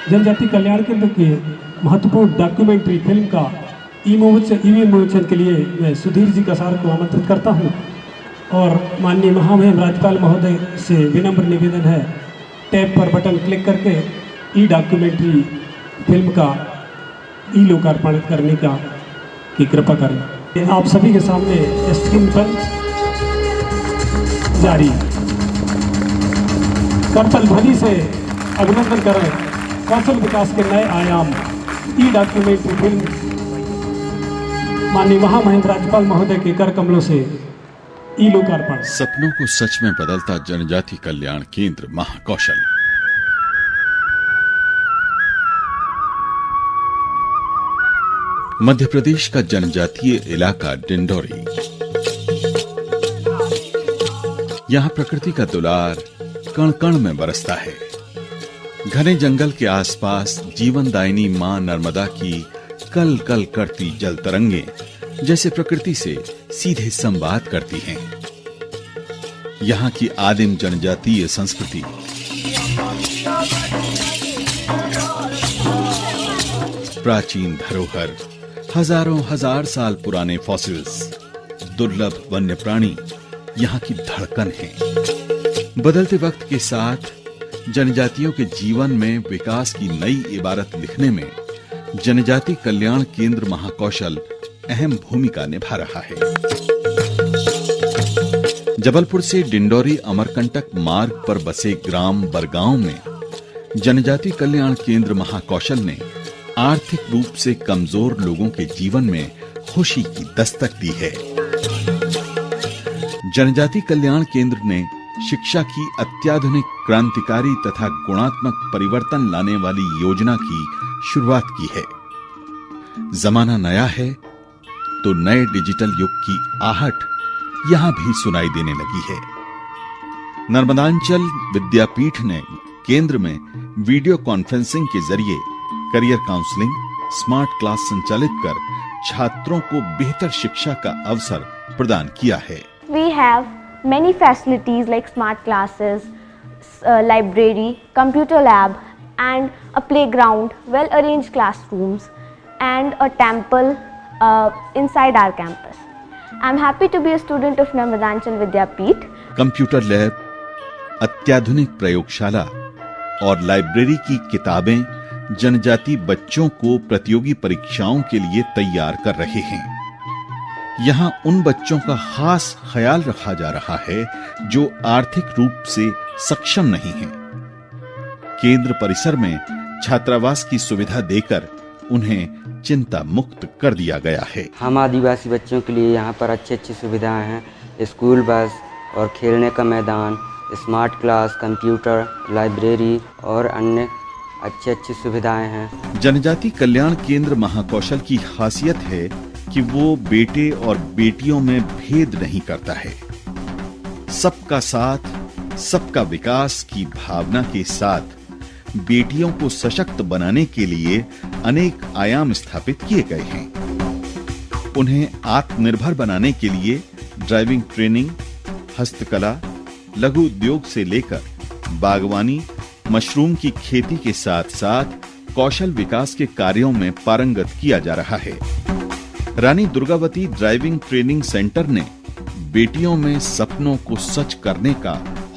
जनजाति कल्याण केंद्र के महत्वपूर्ण डॉक्यूमेंट्री फिल्म का विमोचन के लिए मैं सुधीर जी कसार को आमंत्रित करता हूं और माननीय महामहिम राज्यपाल महोदय से विनम्र निवेदन है, टैब पर बटन क्लिक करके ई डॉक्यूमेंट्री फिल्म का ई लोकार्पण करने की कृपा करें। आप सभी के सामने स्क्रीन पर जारी करतल ध्वनि से अभिनंदन करें कौशल विकास के नए आयाम ई डॉक्यूमेंट्री फिल्म माननीय महामहिम राज्यपाल महोदय के कर कमलों से ई लोकार्पण। सपनों को सच में बदलता जनजाति कल्याण केंद्र महाकौशल। मध्य प्रदेश का जनजातीय इलाका डिंडोरी। यहाँ प्रकृति का दुलार कण कण में बरसता है। घने जंगल के आसपास जीवनदायिनी मां नर्मदा की कल कल करती जल तरंगे जैसे प्रकृति से सीधे संवाद करती हैं। यहाँ की आदिम जनजातीय संस्कृति प्राचीन धरोहर, हजारों हजार साल पुराने फॉसिल्स, दुर्लभ वन्य प्राणी यहाँ की धड़कन है। बदलते वक्त के साथ जनजातियों के जीवन में विकास की नई इबारत लिखने में जनजाति कल्याण केंद्र महाकौशल अहम भूमिका निभा रहा है। जबलपुर से डिंडोरी अमरकंटक मार्ग पर बसे ग्राम बरगांव में जनजाति कल्याण केंद्र महाकौशल ने आर्थिक रूप से कमजोर लोगों के जीवन में खुशी की दस्तक दी है। जनजाति कल्याण केंद्र ने शिक्षा की अत्याधुनिक, क्रांतिकारी तथा गुणात्मक परिवर्तन लाने वाली योजना की शुरुआत की है। जमाना नया है तो नए डिजिटल युग की आहट यहां भी सुनाई देने लगी है। नर्मदांचल विद्यापीठ ने केंद्र में वीडियो कॉन्फ्रेंसिंग के जरिए करियर काउंसलिंग, स्मार्ट क्लास संचालित कर छात्रों को बेहतर शिक्षा का अवसर प्रदान किया है। We have many facilities like smart classes, library, computer lab and a playground, well-arranged classrooms and a temple inside our campus. I'm happy to be a student of Narmadanchal Vidyapeeth. Computer lab, अत्याधुनिक प्रयोगशाला और library की किताबें जनजाति बच्चों को प्रतियोगी परीक्षाओं के लिए तैयार कर रहे हैं। यहाँ उन बच्चों का खास ख्याल रखा जा रहा है जो आर्थिक रूप से सक्षम नहीं हैं। केंद्र परिसर में छात्रावास की सुविधा देकर उन्हें चिंता मुक्त कर दिया गया है। हम आदिवासी बच्चों के लिए यहाँ पर अच्छी सुविधाएं हैं। स्कूल बस और खेलने का मैदान, स्मार्ट क्लास, कंप्यूटर, लाइब्रेरी और अन्य अच्छी सुविधाएं हैं। जनजाति कल्याण केंद्र महाकौशल की खासियत है कि वो बेटे और बेटियों में भेद नहीं करता है। सबका साथ, सबका विकास की भावना के साथ बेटियों को सशक्त बनाने के लिए अनेक आयाम स्थापित किए गए हैं। उन्हें आत्मनिर्भर बनाने के लिए ड्राइविंग ट्रेनिंग, हस्तकला, लघु उद्योग से लेकर बागवानी, मशरूम की खेती के साथ साथ कौशल विकास के कार्यों में पारंगत किया जा रहा है। Rani Durgavati driving training centre ने बेटियों में सपनों को सच करने का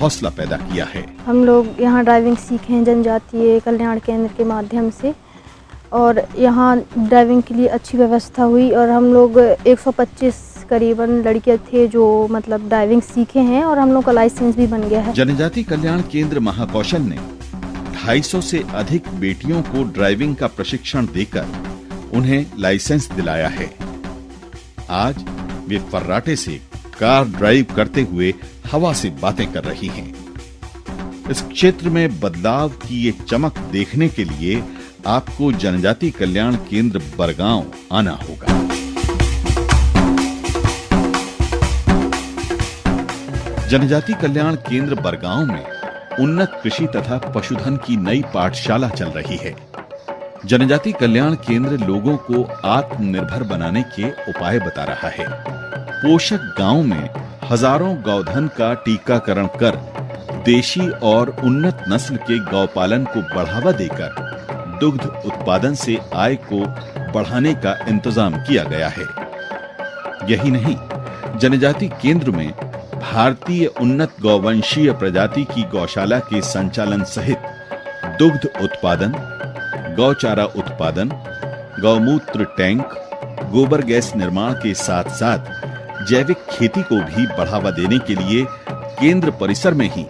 हौसला पैदा किया है। हम लोग यहाँ ड्राइविंग सीखे हैं जनजातीय कल्याण केंद्र के माध्यम से और यहाँ ड्राइविंग के लिए अच्छी व्यवस्था हुई और हम लोग 125 करीबन लड़कियां थे जो मतलब ड्राइविंग सीखे हैं और हम लोग का लाइसेंस भी बन गया है। जनजाति कल्याण केंद्र महाकौशल ने 250 से अधिक बेटियों को ड्राइविंग का प्रशिक्षण देकर उन्हें लाइसेंस दिलाया है। आज वे फर्राटे से कार ड्राइव करते हुए हवा से बातें कर रही हैं। इस क्षेत्र में बदलाव की ये चमक देखने के लिए आपको जनजाति कल्याण केंद्र बरगांव आना होगा। जनजाति कल्याण केंद्र बरगांव में उन्नत कृषि तथा पशुधन की नई पाठशाला चल रही है। जनजाति कल्याण केंद्र लोगों को आत्मनिर्भर बनाने के उपाय बता रहा है। पोषक गांव में हजारों गौधन का टीकाकरण कर देशी और उन्नत नस्ल के गौपालन को बढ़ावा देकर दुग्ध उत्पादन से आय को बढ़ाने का इंतजाम किया गया है। यही नहीं, जनजाति केंद्र में भारतीय उन्नत गौवंशीय प्रजाति की गौशाला के संचालन सहित दुग्ध उत्पादन, गौचारा उत्पादन, गौमूत्र टैंक, गोबर गैस निर्माण के साथ साथ जैविक खेती को भी बढ़ावा देने के लिए केंद्र परिसर में ही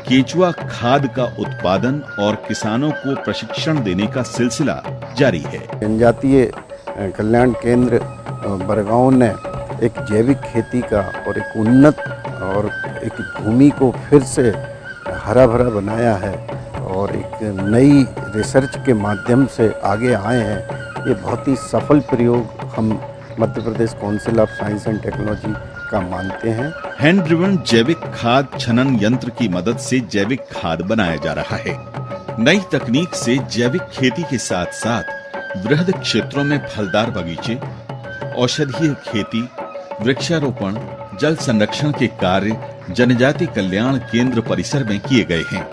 केचुआ खाद का उत्पादन और किसानों को प्रशिक्षण देने का सिलसिला जारी है। जनजातीय कल्याण केंद्र बरगांव ने एक जैविक खेती का और एक उन्नत और एक भूमि को फिर से हरा भरा बनाया है और एक नई रिसर्च के माध्यम से आगे आए हैं। ये बहुत ही सफल प्रयोग हम Madhya Pradesh council of science and technology का मानते हैं। हैंड ड्रिवन जैविक खाद छनन यंत्र की मदद से जैविक खाद बनाया जा रहा है। नई तकनीक से जैविक खेती के साथ साथ वृहद क्षेत्रों में फलदार बगीचे, औषधीय खेती, वृक्षारोपण, जल संरक्षण के कार्य जनजाति कल्याण केंद्र परिसर में किए गए हैं।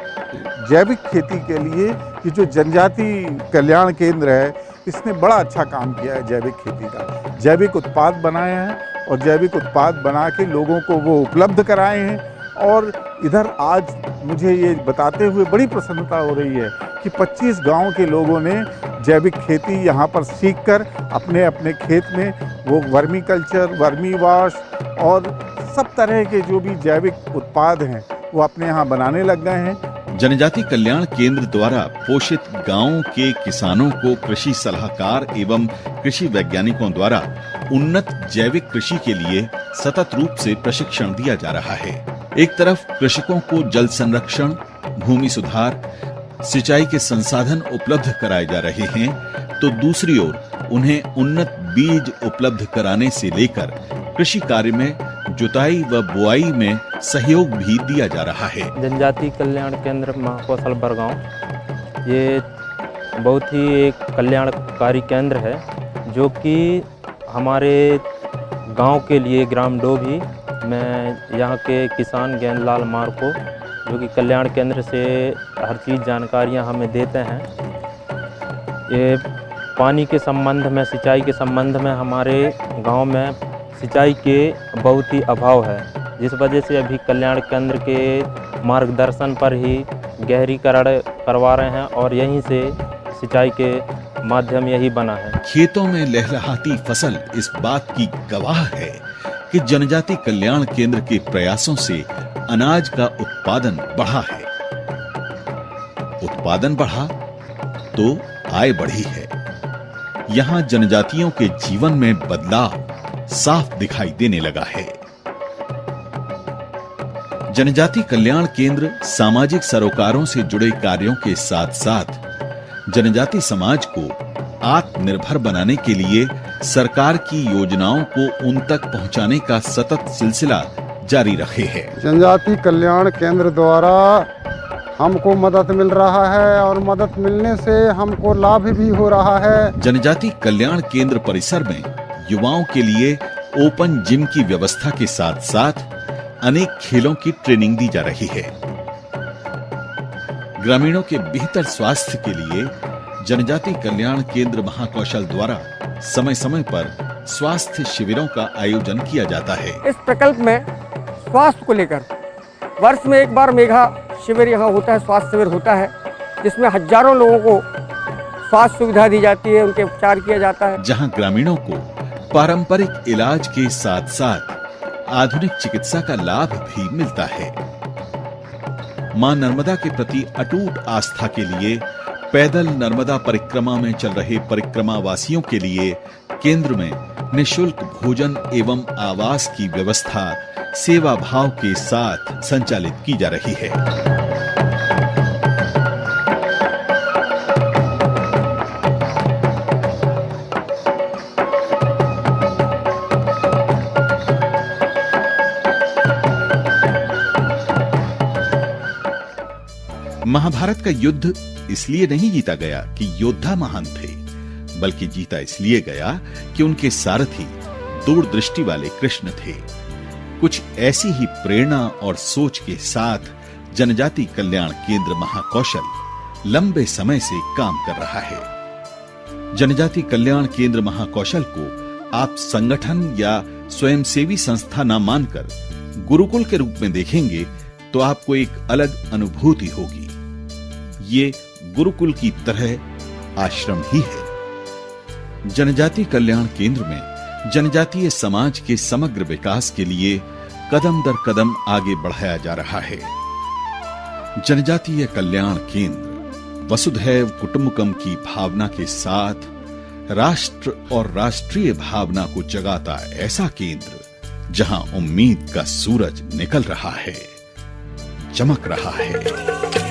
जैविक खेती के लिए ये जो जनजाति कल्याण केंद्र है, इसने बड़ा अच्छा काम किया है। जैविक खेती का जैविक उत्पाद बनाया है और जैविक उत्पाद बना के लोगों को वो उपलब्ध कराए हैं। और इधर आज मुझे ये बताते हुए बड़ी प्रसन्नता हो रही है कि 25 गांव के लोगों ने जैविक खेती यहाँ पर सीखकर अपने अपने खेत में वो वर्मी कल्चर, वर्मी वॉश और सब तरह के जो भी जैविक उत्पाद हैं वो अपने यहाँ बनाने लग गए हैं। जनजाति कल्याण केंद्र द्वारा पोषित गांवों के किसानों को कृषि सलाहकार एवं कृषि वैज्ञानिकों द्वारा उन्नत जैविक कृषि के लिए सतत रूप से प्रशिक्षण दिया जा रहा है। एक तरफ कृषकों को जल संरक्षण, भूमि सुधार, सिंचाई के संसाधन उपलब्ध कराए जा रहे हैं, तो दूसरी ओर उन्हें उन्नत बीज उपलब्ध कराने से लेकर कृषि कार्य में जुताई व बुआई में सहयोग भी दिया जा रहा है। जनजाति कल्याण केंद्र महाकौशल बरगांव ये बहुत ही एक कल्याणकारी केंद्र है जो कि हमारे गांव के लिए ग्राम डोभी में यहाँ के किसान ज्ञानलाल मार्को जो कि कल्याण केंद्र से हर चीज़ जानकारियाँ हमें देते हैं। ये पानी के संबंध में, सिंचाई के संबंध में हमारे गांव में सिंचाई के बहुत ही अभाव है, जिस वजह से अभी कल्याण केंद्र के मार्गदर्शन पर ही गहरीकरण करवा रहे हैं और यहीं से सिंचाई के माध्यम यही बना है। खेतों में लहलहाती फसल इस बात की गवाह है कि जनजाति कल्याण केंद्र के प्रयासों से अनाज का उत्पादन बढ़ा है। उत्पादन बढ़ा तो आय बढ़ी है। यहाँ जनजातियों के जीवन में बदलाव साफ दिखाई देने लगा है। जनजाति कल्याण केंद्र सामाजिक सरोकारों से जुड़े कार्यों के साथ साथ जनजाति समाज को आत्मनिर्भर बनाने के लिए सरकार की योजनाओं को उन तक पहुंचाने का सतत सिलसिला जारी रखे है। जनजाति कल्याण केंद्र द्वारा हमको मदद मिल रहा है और मदद मिलने से हमको लाभ भी हो रहा है। जनजाति कल्याण केंद्र परिसर में युवाओं के लिए ओपन जिम की व्यवस्था के साथ साथ अनेक खेलों की ट्रेनिंग दी जा रही है। ग्रामीणों के बेहतर स्वास्थ्य के लिए जनजाति कल्याण केंद्र महाकौशल द्वारा समय समय पर स्वास्थ्य शिविरों का आयोजन किया जाता है। इस प्रकल्प में स्वास्थ्य को लेकर वर्ष में एक बार मेघा शिविर यहाँ होता है, स्वास्थ्य शिविर होता है, जिसमें हजारों लोगों को स्वास्थ्य सुविधा दी जाती है, उनके उपचार किया जाता है। जहाँ ग्रामीणों को पारंपरिक इलाज के साथ साथ आधुनिक चिकित्सा का लाभ भी मिलता है। मां नर्मदा के प्रति अटूट आस्था के लिए पैदल नर्मदा परिक्रमा में चल रहे परिक्रमा वासियों के लिए केंद्र में निःशुल्क भोजन एवं आवास की व्यवस्था सेवा भाव के साथ संचालित की जा रही है। महाभारत का युद्ध इसलिए नहीं जीता गया कि योद्धा महान थे, बल्कि जीता इसलिए गया कि उनके सारथी दूरदृष्टि वाले कृष्ण थे। कुछ ऐसी ही प्रेरणा और सोच के साथ जनजाति कल्याण केंद्र महाकौशल लंबे समय से काम कर रहा है। जनजाति कल्याण केंद्र महाकौशल को आप संगठन या स्वयंसेवी संस्था न मानकर गुरुकुल के रूप में देखेंगे तो आपको एक अलग अनुभूति होगी। ये गुरुकुल की तरह आश्रम ही है। जनजाति कल्याण केंद्र में जनजातीय समाज के समग्र विकास के लिए कदम दर कदम आगे बढ़ाया जा रहा है। जनजातीय कल्याण केंद्र वसुधैव कुटुंबकम की भावना के साथ राष्ट्र और राष्ट्रीय भावना को जगाता ऐसा केंद्र जहां उम्मीद का सूरज निकल रहा है, चमक रहा है।